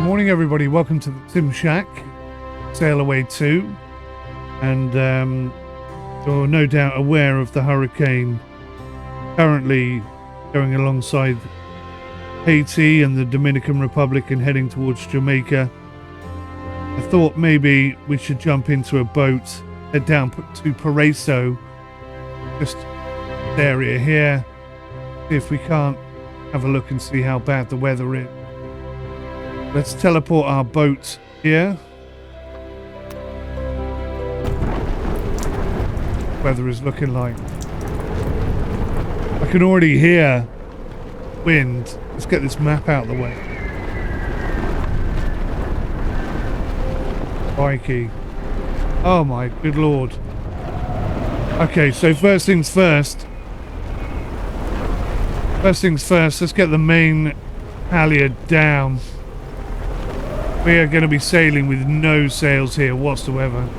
morning, everybody. Welcome to the Sim Shack, Sailaway 2. And you're no doubt aware of the hurricane currently going alongside Haiti and the Dominican Republic and heading towards Jamaica. I thought maybe we should jump into a boat, head down to Paraiso, just this area here, see if we can't have a look and see how bad the weather is. Let's teleport our boat here. Weather is looking like. I can already hear wind. Let's get this map out of the way. Crikey. Oh my good lord. Okay, so first things first. Let's get the main halyard down. We are going to be sailing with no sails here whatsoever.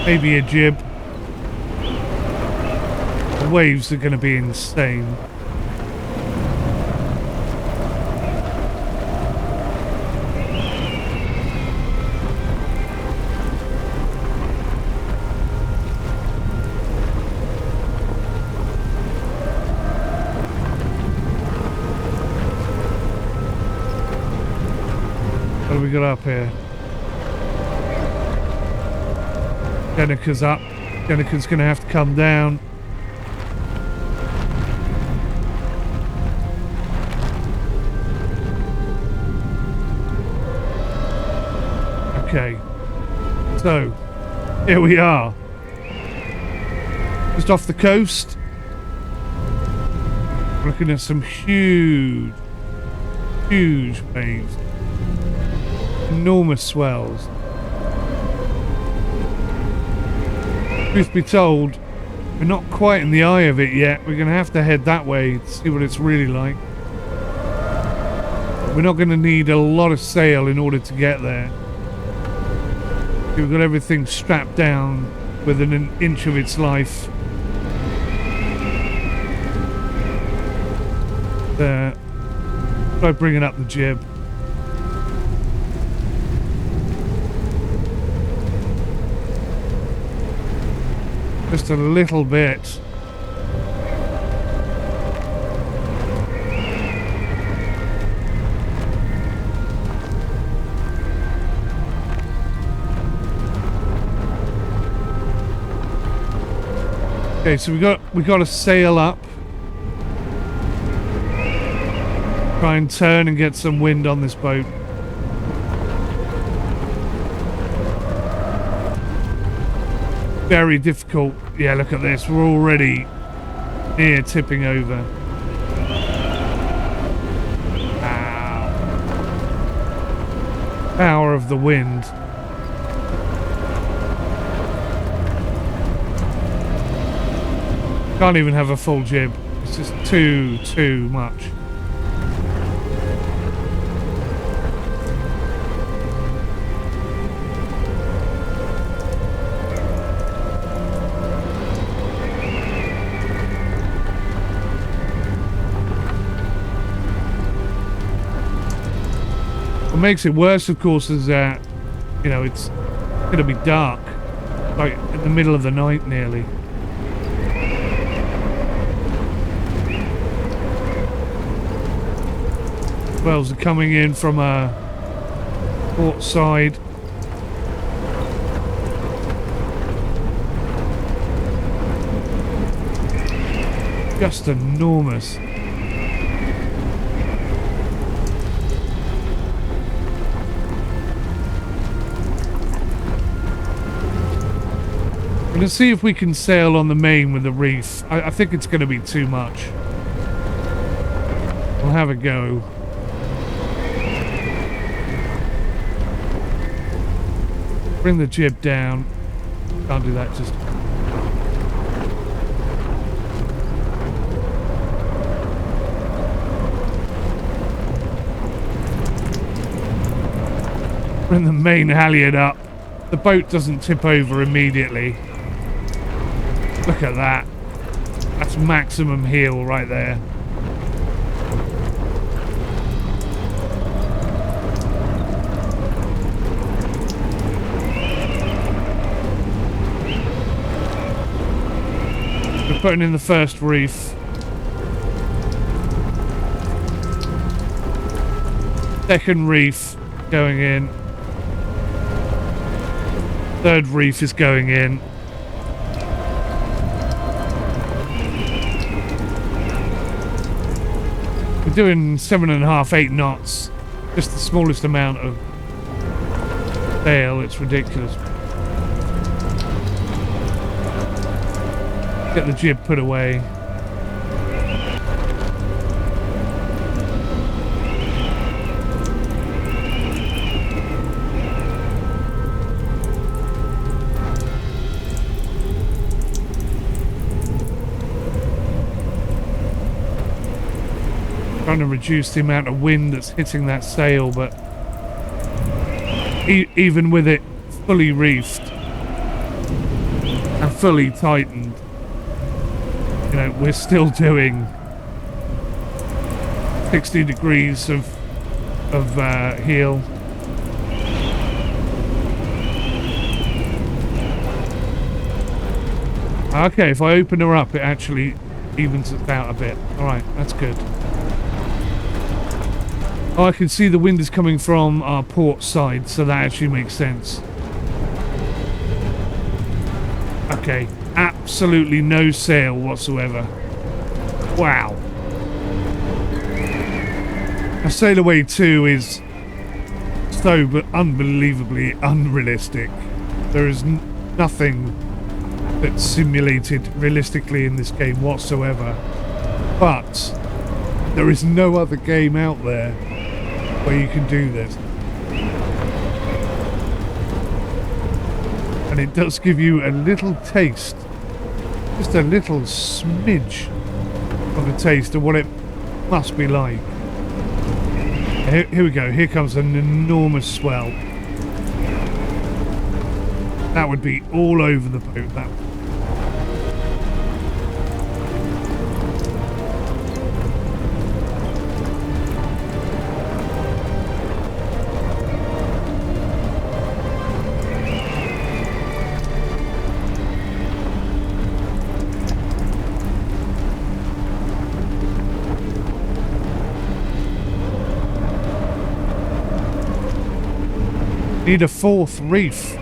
Maybe a jib. The waves are going to be insane. What do we got up here? Jenica's up. Jenica's going to have to come down. Okay. So, here we are. Just off the coast. Looking at some huge waves. Enormous swells. Truth be told, we're not quite in the eye of it yet. We're going to have to head that way to see what it's really like. We're not going to need a lot of sail in order to get there. We've got everything strapped down within an inch of its life. There. Try bringing up the jib. Just a little bit. Okay, so we got to sail up. Try and turn and get some wind on this boat. Very difficult. Yeah, look at this. We're already near tipping over. Ow. Power of the wind. Can't even have a full jib. It's just too much. What makes it worse, of course, is that, you know, it's going to be dark, like in the middle of the night nearly. Swells are coming in from a port side. Just enormous. We're going to see if we can sail on the main with the reef. I think it's going to be too much. We'll have a go. Bring the jib down. Can't do that just... Bring the main halyard up. The boat doesn't tip over immediately. Look at that. That's maximum heel right there. Putting in the first reef. Second reef going in. Third reef is going in. We're doing 7.5, 8 knots. Just the smallest amount of sail. It's ridiculous. Get the jib put away. Trying to reduce the amount of wind that's hitting that sail, but even with it fully reefed and fully tightened, you know, we're still doing 60 degrees of heel. Okay, if I open her up, it actually evens it out a bit. All right, that's good. Oh, I can see the wind is coming from our port side, so that actually makes sense. Okay, absolutely no sail whatsoever. Wow. A Sailaway 2 is so unbelievably unrealistic. There is nothing that's simulated realistically in this game whatsoever. But there is no other game out there where you can do this. And it does give you a little taste, just a little smidge of a taste of what it must be like. Here we go, here comes an enormous swell. That would be all over the boat, that. Need a fourth reef.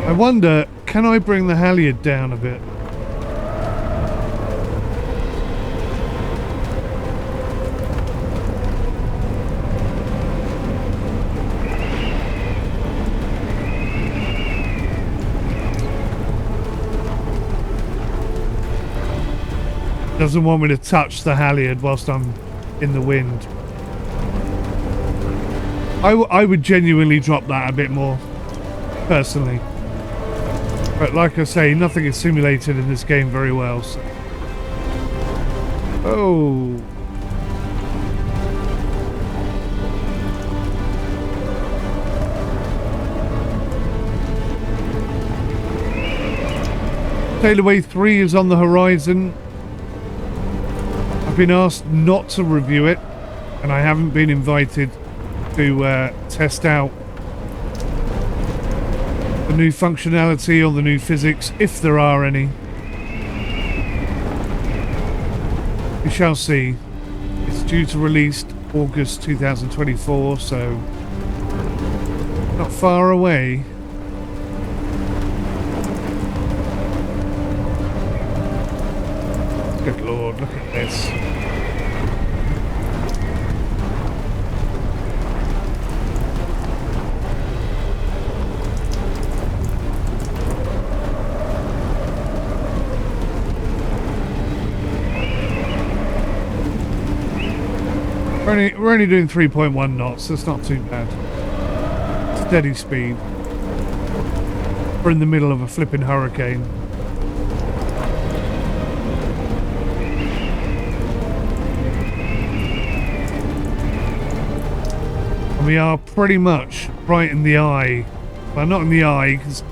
I wonder, can I bring the halyard down a bit? Doesn't want me to touch the halyard whilst I'm in the wind. I would genuinely drop that a bit more, personally. But like I say, nothing is simulated in this game very well. So. Oh. Sailaway 3 is on the horizon. I've been asked not to review it, and I haven't been invited to test out the new functionality or the new physics, if there are any. We shall see. It's due to release August 2024, so not far away. Good Lord, look at this. We're only doing 3.1 knots, that's not too bad. Steady speed. We're in the middle of a flipping hurricane. And we are pretty much right in the eye. Well, not in the eye, because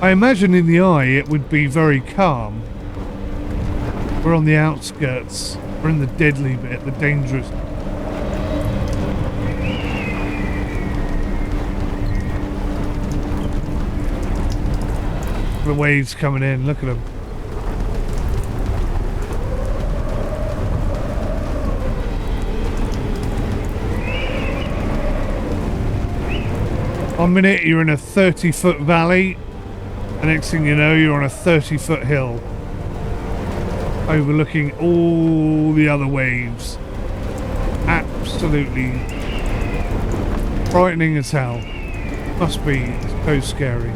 I imagine in the eye it would be very calm. We're on the outskirts. We're in the deadly bit, the dangerous. The waves coming in, look at them. One minute you're in a 30-foot valley, the next thing you know you're on a 30-foot hill, overlooking all the other waves. Absolutely frightening as hell. Must be so scary.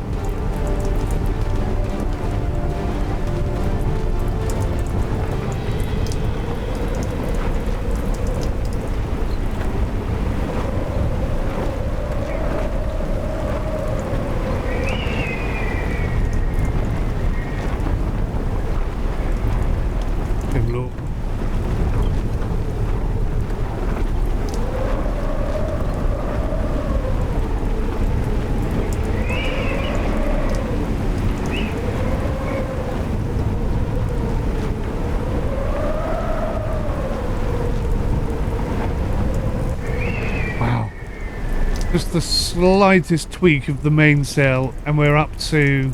Just the slightest tweak of the mainsail and we're up to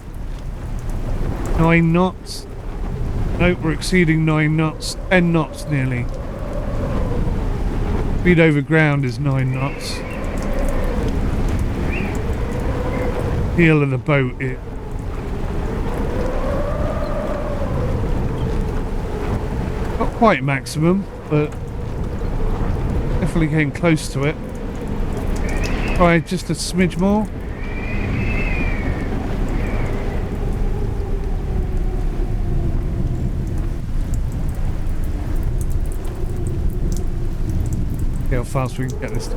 9 knots. Nope, we're exceeding 9 knots, 10 knots nearly. Speed over ground is 9 knots. Heel of the boat, not quite maximum, but definitely getting close to it. Try just a smidge more. See how fast we can get this.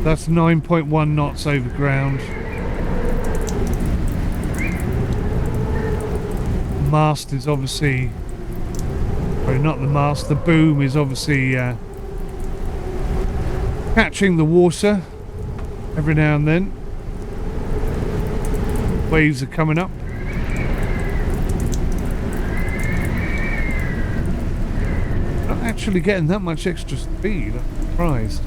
That's 9.1 knots over ground. The mast is obviously, sorry, not the mast, the boom is obviously catching the water every now and then. Waves are coming up. Not actually getting that much extra speed. I'm surprised.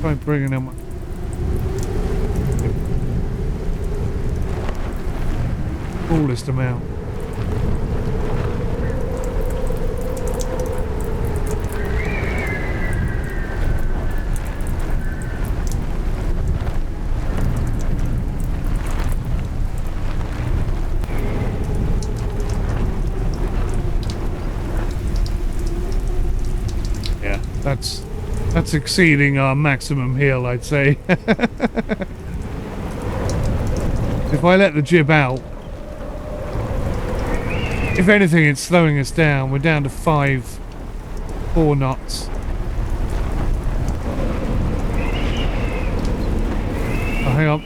Try bringing them up. Fullest amount. That's exceeding our maximum heel, I'd say. If I let the jib out, if anything, it's slowing us down. We're down to 4 knots. Oh, hang on.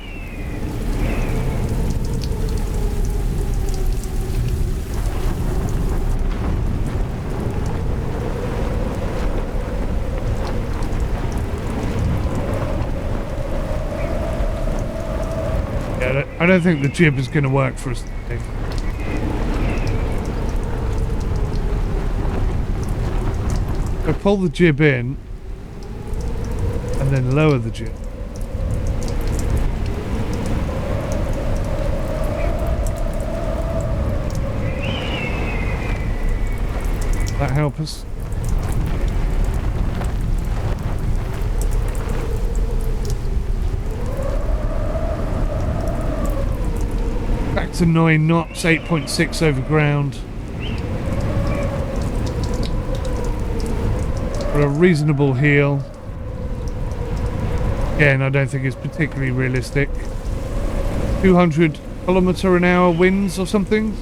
I don't think the jib is going to work for us today. So pull the jib in and then lower the jib. That help us? Back to 9 knots, 8.6 over ground. For a reasonable heel. Again, I don't think it's particularly realistic. 200 km/h winds or something.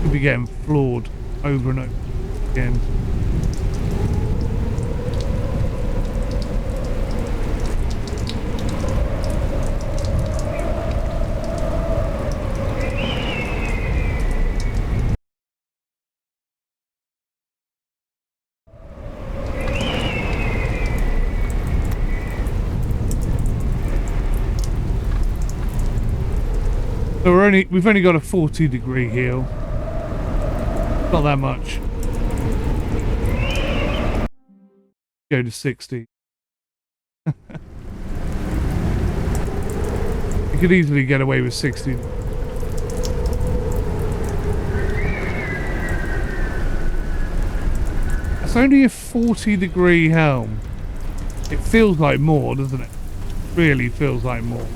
Could be getting floored over and over again. So we've only got a 40-degree heel. Not that much. go to 60. You could easily get away with 60. It's only a 40-degree helm. It feels like more, doesn't it? Really feels like more.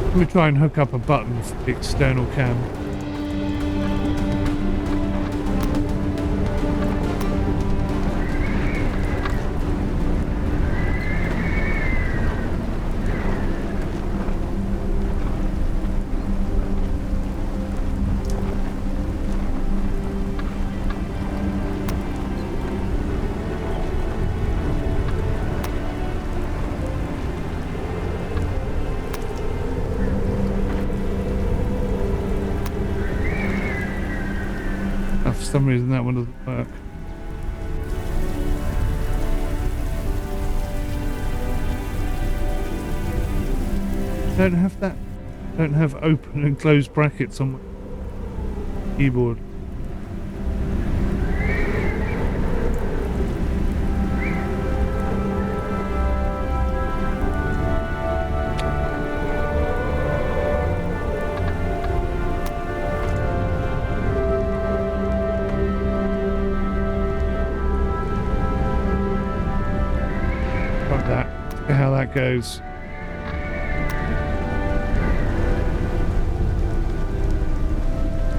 Let me try and hook up a button for the external cam. For some reason that one doesn't work. Don't have that. Don't have open and closed brackets on my keyboard. How that goes.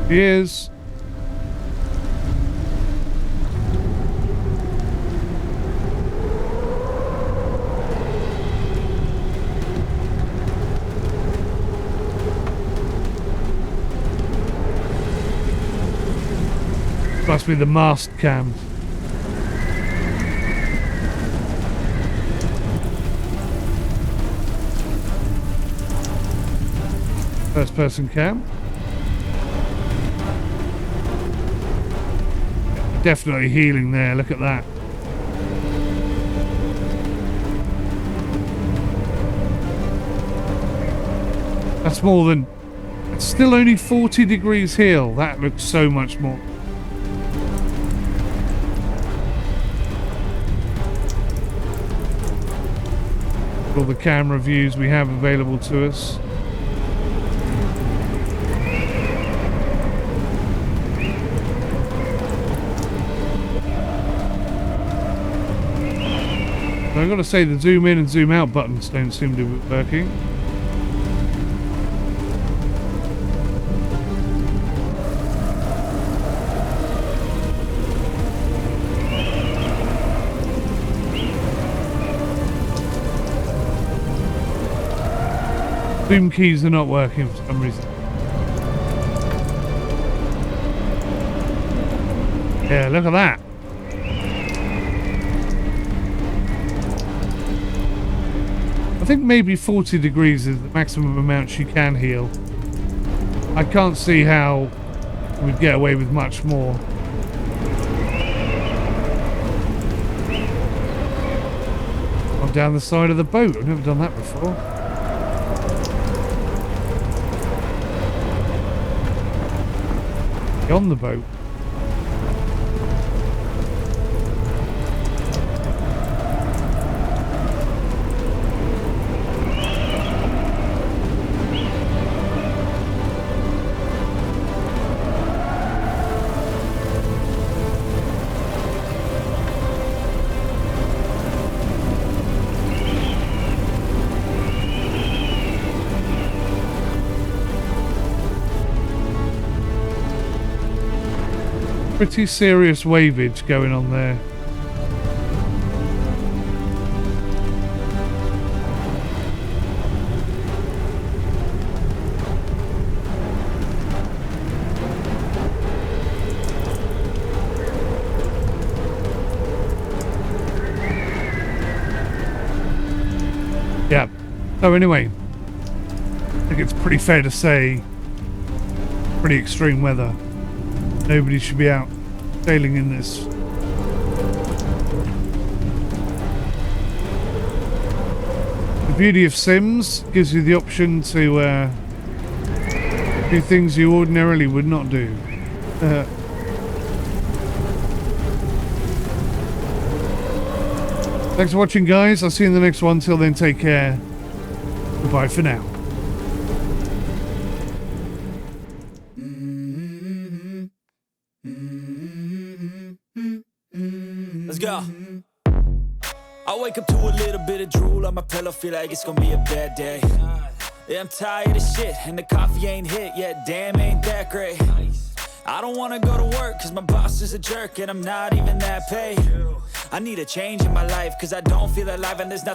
Cheers. Must be the mast cam. First person cam. Definitely healing there, look at that. That's more than... It's still only 40 degrees heel. That looks so much more. All the camera views we have available to us. I've got to say the zoom in and zoom out buttons don't seem to be working. Zoom keys are not working for some reason. Yeah, look at that. I think maybe 40 degrees is the maximum amount she can heal. I can't see how we'd get away with much more. I'm down the side of the boat. I've never done that before. On the boat. Pretty serious waveage going on there. Yeah. So anyway, I think it's pretty fair to say pretty extreme weather. Nobody should be out sailing in this. The beauty of Sims gives you the option to do things you ordinarily would not do. Thanks for watching, guys. I'll see you in the next one. Till then, take care. Goodbye for now. Let's go. I wake up to a little bit of drool on my pillow, feel like it's gonna be a bad day. Yeah, I'm tired of shit, and the coffee ain't hit yet, damn, ain't that great. I don't wanna go to work, cause my boss is a jerk, and I'm not even that paid. I need a change in my life, cause I don't feel alive, and there's nothing